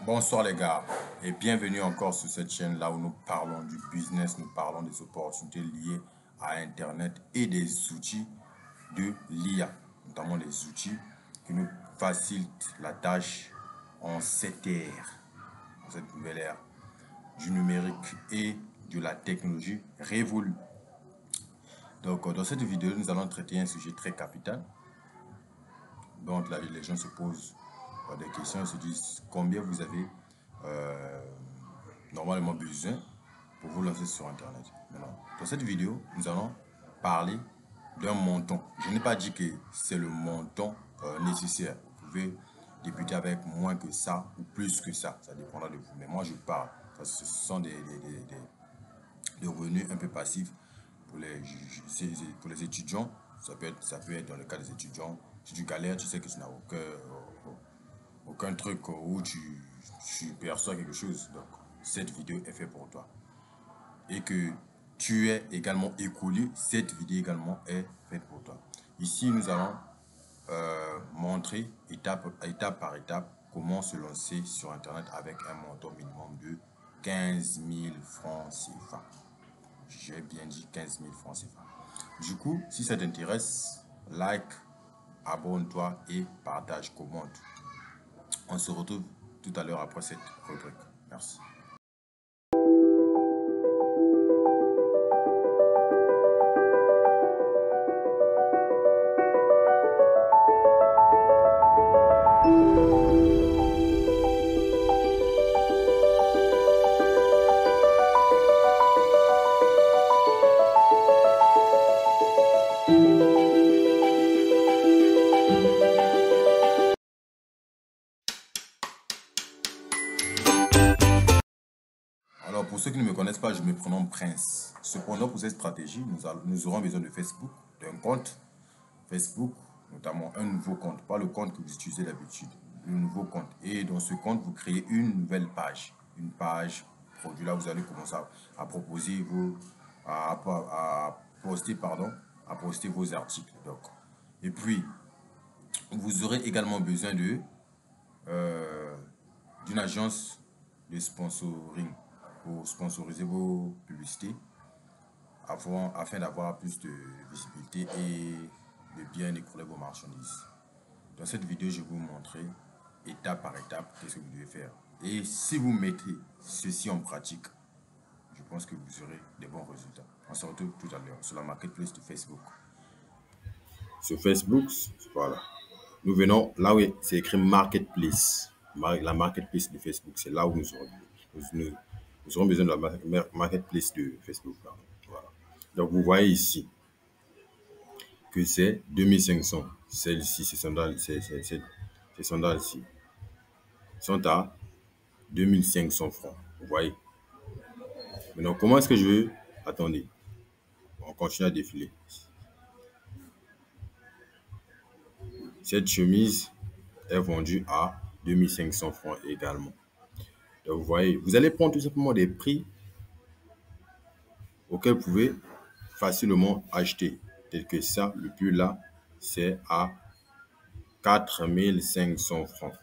Bonsoir les gars et bienvenue encore sur cette chaîne là où nous parlons du business, nous parlons des opportunités liées à Internet et des outils de l'IA, notamment les outils qui nous facilitent la tâche en cette ère, en cette nouvelle ère du numérique et de la technologie révolue. Donc dans cette vidéo, nous allons traiter un sujet très capital. Donc là, les gens se posent des questions, ils se disent combien vous avez normalement besoin pour vous lancer sur Internet. Maintenant, dans cette vidéo, nous allons parler d'un montant. Je n'ai pas dit que c'est le montant nécessaire. Vous pouvez débuter avec moins que ça ou plus que ça. Ça dépendra de vous. Mais moi, je parle. Ce sont des revenus un peu passifs pour les étudiants. Ça peut être dans le cas des étudiants. Si tu galères, tu sais que tu n'as aucun truc où tu perçois quelque chose. Donc, cette vidéo est faite pour toi. Et que tu es également écolier, cette vidéo également est faite pour toi. Ici, nous allons montrer étape par étape comment se lancer sur Internet avec un montant minimum de 15 000 francs CFA. J'ai bien dit 15 000 francs CFA. Du coup, si ça t'intéresse, like, abonne-toi et partage, commente. On se retrouve tout à l'heure après cette rubrique. Merci. Alors, pour ceux qui ne me connaissent pas, je me prénomme Prince. Cependant, pour cette stratégie, nous aurons besoin de Facebook, d'un compte Facebook, notamment un nouveau compte, pas le compte que vous utilisez d'habitude, le nouveau compte. Et dans ce compte, vous créez une nouvelle page, une page produit. Là, vous allez commencer à proposer à poster vos articles. Donc. Et puis, vous aurez également besoin d'une agence de sponsoring pour sponsoriser vos publicités afin d'avoir plus de visibilité et de bien écouler vos marchandises. Dans cette vidéo, je vais vous montrer étape par étape qu'est-ce que vous devez faire. Et si vous mettez ceci en pratique, je pense que vous aurez des bons résultats. On se retrouve tout à l'heure sur la marketplace de Facebook. Sur Facebook, voilà. Nous venons là où c'est écrit marketplace. La marketplace de Facebook, c'est là où nous aurons besoin de la marketplace de Facebook. Voilà. Donc, vous voyez ici que c'est 2500. Celle-ci, ces sandales-ci sont à 2500 francs. Vous voyez. Maintenant, comment est-ce que je veux... Attendez. On continue à défiler. Cette chemise est vendue à 2500 francs également. Donc, vous voyez, vous allez prendre tout simplement des prix auxquels vous pouvez facilement acheter. Tel que ça, le plus là, c'est à 4500 francs.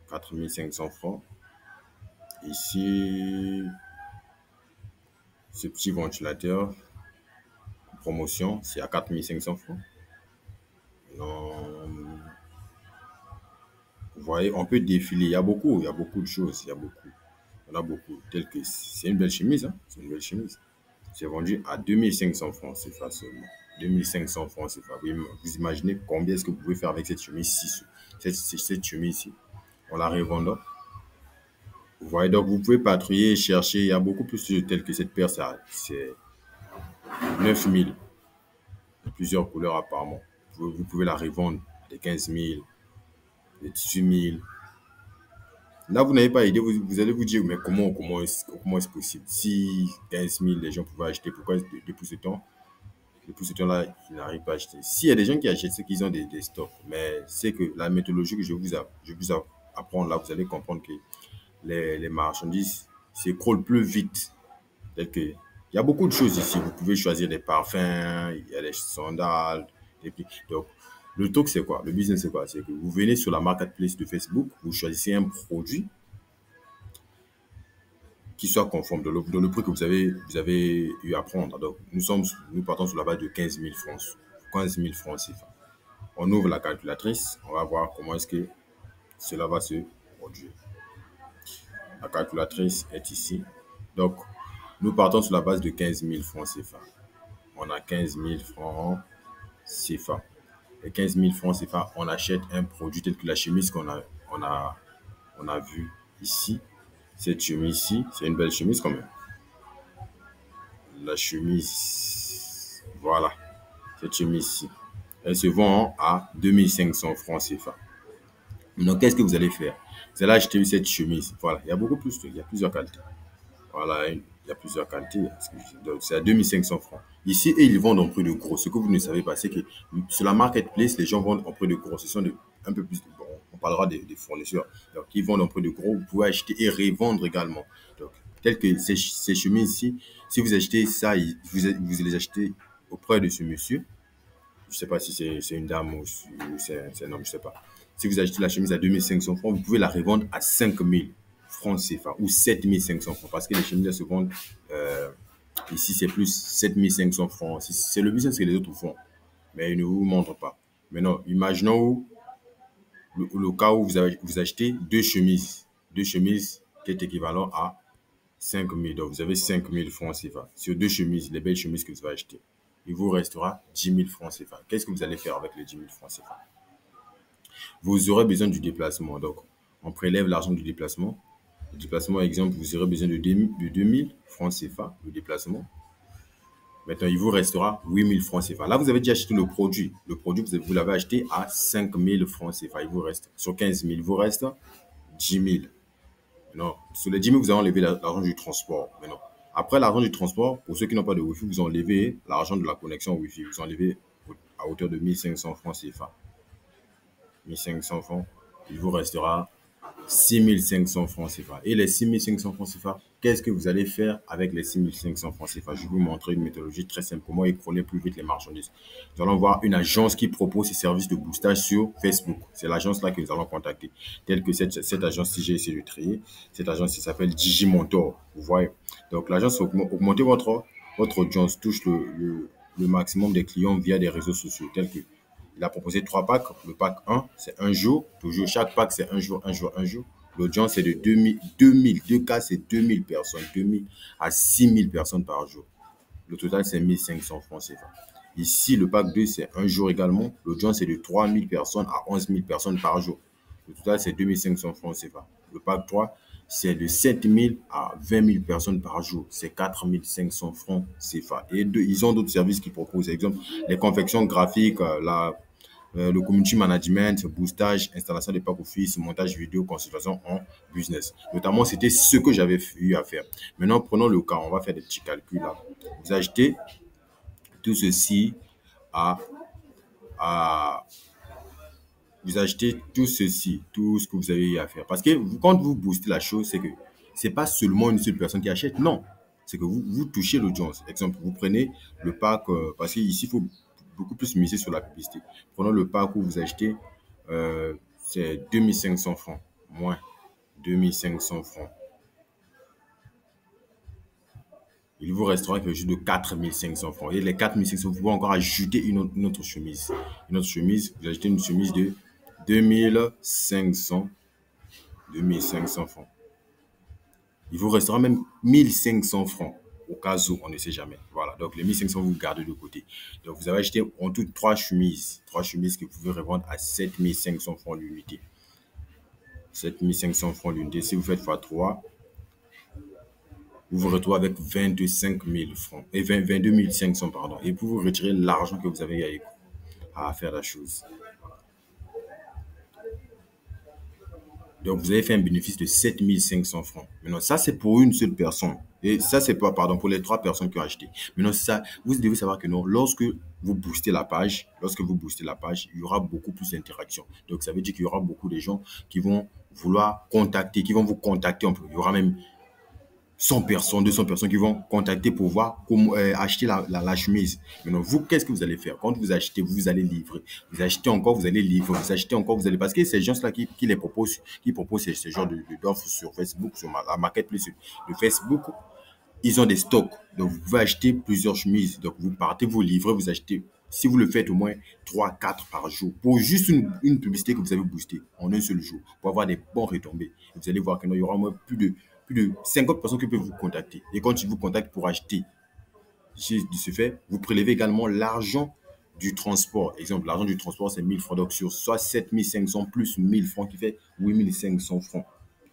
4500 francs. Ici, ce petit ventilateur, promotion, c'est à 4500 francs. Non. Vous voyez, on peut défiler. Il y a beaucoup de choses. Il y en a beaucoup. Tel que c'est une belle chemise. Hein? C'est une belle chemise. C'est vendu à 2500 francs, c'est pas seulement. 2500 francs, c'est pas. Vous imaginez combien est-ce que vous pouvez faire avec cette chemise-ci. Cette chemise-ci, en la revendant. Vous voyez, donc vous pouvez patrouiller, chercher. Il y a beaucoup plus de telles que cette paire, c'est 9000. Plusieurs couleurs apparemment. Vous pouvez la revendre à des 15 000, des 18 000. Là, vous n'avez pas idée, vous allez vous dire, mais comment est-ce possible? Si 15 000, les gens pouvaient acheter, pourquoi depuis ce temps-là, ils n'arrivent pas à acheter? S'il y a des gens qui achètent, c'est qu'ils ont des stocks. Mais c'est que la méthodologie que je vous apprendre là, vous allez comprendre que les marchandises s'écroulent plus vite. Il y a beaucoup de choses ici. Vous pouvez choisir des parfums, il y a des sandales. Donc, Le truc, c'est quoi? Le business, c'est quoi? C'est que vous venez sur la marketplace de Facebook, vous choisissez un produit qui soit conforme dans le prix que vous avez eu à prendre. Donc, nous partons sur la base de 15 000 francs, 15 000 francs CFA. On ouvre la calculatrice, on va voir comment est-ce que cela va se produire. La calculatrice est ici. Donc, nous partons sur la base de 15 000 francs CFA. On a 15 000 francs CFA. Et 15 000 francs CFA, on achète un produit tel que la chemise on a vu ici. Cette chemise-ci, c'est une belle chemise quand même. La chemise, voilà, cette chemise-ci, elle se vend à 2500 francs CFA. Donc, qu'est-ce que vous allez faire? Vous allez acheter cette chemise. Voilà, il y a beaucoup plus, il y a plusieurs qualités. Voilà, il y a plusieurs qualités. Donc, c'est à 2500 francs. Ici, et ils vendent en prix de gros. Ce que vous ne savez pas, c'est que sur la marketplace, les gens vendent en prix de gros. Ce sont un peu plus de, bon, on parlera des fournisseurs. Donc, ils vendent en prix de gros. Vous pouvez acheter et revendre également. Donc, tel que ces chemises-ci, si vous achetez ça, vous les achetez auprès de ce monsieur. Je ne sais pas si c'est une dame ou c'est un homme, je ne sais pas. Si vous achetez la chemise à 2500 francs, vous pouvez la revendre à 5000 francs CFA ou 7500 francs parce que les chemises se vendent ici, c'est plus 7500 francs. C'est le business que les autres font, mais ils ne vous montrent pas. Maintenant, imaginons le cas où vous achetez deux chemises qui est équivalent à 5000. Donc, vous avez 5000 francs CFA sur deux chemises, les belles chemises que vous avez achetées. Il vous restera 10 000 francs CFA. Qu'est-ce que vous allez faire avec les 10 000 francs CFA? Vous aurez besoin du déplacement. Donc, on prélève l'argent du déplacement. Le déplacement, exemple, vous aurez besoin de 2 000 francs CFA, le déplacement. Maintenant, il vous restera 8 000 francs CFA. Là, vous avez déjà acheté le produit. Le produit, vous l'avez acheté à 5 000 francs CFA. Il vous reste, sur 15 000, il vous reste 10 000. Non, sur les 10 000, vous avez enlevé l'argent du transport. Maintenant, après l'argent du transport, pour ceux qui n'ont pas de Wi-Fi, vous enlevez l'argent de la connexion Wi-Fi. Vous enlevez à hauteur de 1500 francs CFA. 1500 francs, il vous restera 6500 francs CFA. Et les 6500 francs CFA, qu'est-ce que vous allez faire avec les 6500 francs CFA? Je vais vous montrer une méthodologie très simple. Comment écrouler plus vite les marchandises. Nous allons voir une agence qui propose ses services de boostage sur Facebook. C'est l'agence là que nous allons contacter. Telle que cette agence, si j'ai essayé de trier, cette agence s'appelle Digimontor. Vous voyez. Donc l'agence augmenter votre audience, touche le maximum des clients via des réseaux sociaux tels que il a proposé 3 packs. Le pack 1, c'est un jour. Toujours, chaque pack, c'est un jour, un jour, un jour. L'audience, c'est de 2000. 2K, c'est 2000 personnes. 2000 à 6000 personnes par jour. Le total, c'est 1500 francs CFA. Ici, le pack 2, c'est un jour également. L'audience, c'est de 3000 personnes à 11 000 personnes par jour. Le total, c'est 2500 francs CFA. Le pack 3, c'est de 7000 à 20 000 personnes par jour. C'est 4500 francs CFA. Et ils ont d'autres services qu'ils proposent. Par exemple, les confections graphiques, le community management, boostage, installation des packs office, montage vidéo, consultation en business. Notamment, c'était ce que j'avais eu à faire. Maintenant, prenons le cas. On va faire des petits calculs là. Vous achetez tout ceci à vous achetez tout ceci, tout ce que vous avez eu à faire. Parce que quand vous boostez la chose, c'est que c'est pas seulement une seule personne qui achète, non. C'est que vous touchez l'audience. Exemple, vous prenez le pack, parce qu'ici, il faut beaucoup plus miser sur la publicité. Prenons le pack où vous achetez, c'est 2500 francs, moins 2500 francs. Il vous restera quelque chose de 4500 francs. Et les 4500, vous pouvez encore ajouter une autre chemise. Une autre chemise, vous achetez une chemise de 2500 francs. Il vous restera même 1500 francs au cas où on ne sait jamais. Voilà, donc les 1500 vous gardez de côté. Donc vous avez acheté en tout 3 chemises que vous pouvez revendre à 7500 francs l'unité. 7500 francs l'unité. Si vous faites x3, vous vous retrouvez avec 25 000 francs et 22 500 pardon. Et pour vous retirer l'argent que vous avez à faire la chose. Donc, vous avez fait un bénéfice de 7 500 francs. Maintenant, ça, c'est pour une seule personne. Et ça, c'est pas, pardon, pour les 3 personnes qui ont acheté. Maintenant, ça, vous devez savoir que non, lorsque vous boostez la page, il y aura beaucoup plus d'interactions. Donc, ça veut dire qu'il y aura beaucoup de gens qui vont vouloir contacter, qui vont vous contacter. Il y aura même 100 personnes, 200 personnes qui vont contacter pour voir comment acheter la chemise. Maintenant, vous, qu'est-ce que vous allez faire? Quand vous achetez, vous allez livrer. Vous achetez encore, vous allez livrer. Vous achetez encore, vous allez... Parce que ces gens-là qui les proposent, qui proposent ce genre d'offres sur Facebook, sur la marketplace de Facebook, ils ont des stocks. Donc, vous pouvez acheter plusieurs chemises. Donc, vous partez, vous livrez, vous achetez. Si vous le faites au moins 3, 4 par jour, pour juste une publicité que vous avez boostée en un seul jour, pour avoir des bons retombées, vous allez voir qu'il y aura au moins plus de 50 personnes qui peuvent vous contacter. Et quand ils vous contactent pour acheter, de ce fait, vous prélevez également l'argent du transport. Exemple, l'argent du transport, c'est 1000 francs. Donc, sur soit 7500 plus 1000 francs qui fait 8500 francs.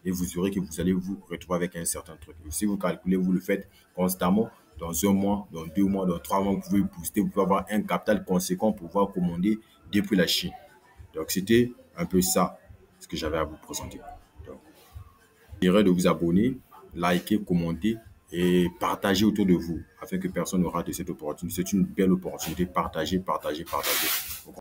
Et vous aurez que vous allez vous retrouver avec un certain truc. Et si vous calculez, vous le faites constamment, dans un mois, dans 2 mois, dans 3 mois, vous pouvez booster, vous pouvez avoir un capital conséquent pour pouvoir commander depuis la Chine. Donc, c'était un peu ça, ce que j'avais à vous présenter. Donc, je dirais de vous abonner, liker, commenter et partager autour de vous afin que personne ne rate cette opportunité. C'est une belle opportunité. Partagez, partagez, partagez.